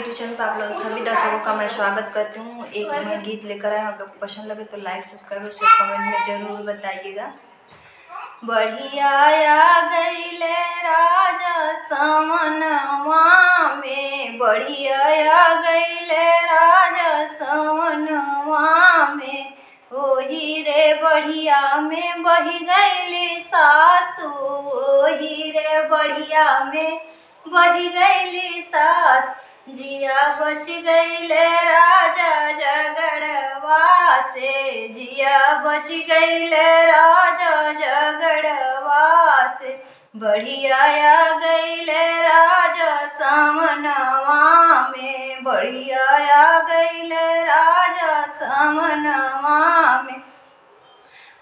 YouTube channel पर आप लोग सभी दर्शकों का मैं स्वागत करती हूँ। एक मैं गीत लेकर आया, आप लोग को पसंद लगे तो लाइक सब्सक्राइब और कमेंट में जरूर बताइएगा। बढ़िया आ गईले राजा समनवा में, बढ़िया आ गईले राजा समनवा में, ओही रे बढ़िया में बही गईली सासू, ओही रे बढ़िया में बही गईली सास, जिया बच गईले राजा झगड़वा से, जिया बच गईले राजा झगड़वा से, बढ़िया आ गईले राजा समनवा में, बढ़िया आ गईले राजा समनवा में,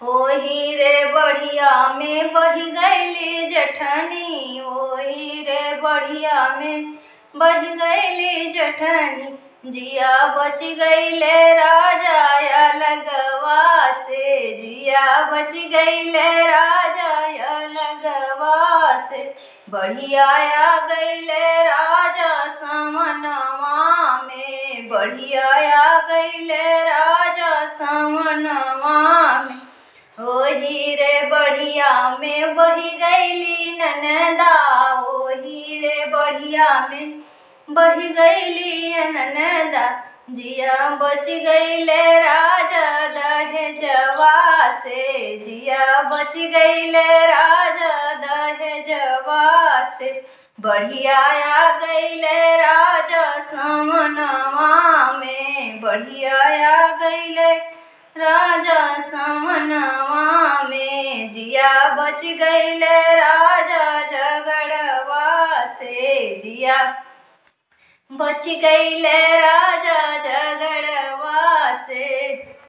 ओही रे बढ़िया में बही गईली जठनी, ओही रे बढ़िया में बही गईली जठनी, जिया बच गईले राजा अलगवा से, जिया बच गईले राजा अलगवा से, बढ़िया आ गईले राजा समनवा में, बढ़िया आ गईले राजा समनवा में, ओही रे बढ़िया में बही गईली ननदा, ओही रे बढ़िया में बही गईली ननदा, जिया बच गईले राजा दहेजवा से, जिया बच गईले राजा दहेजवा से, बढ़िया आ गईले राजा समनवा में, बढ़िया आ गईले राजा समनवा में, जिया बच गईले राजा झगड़वा से, जिया बच गईले राजा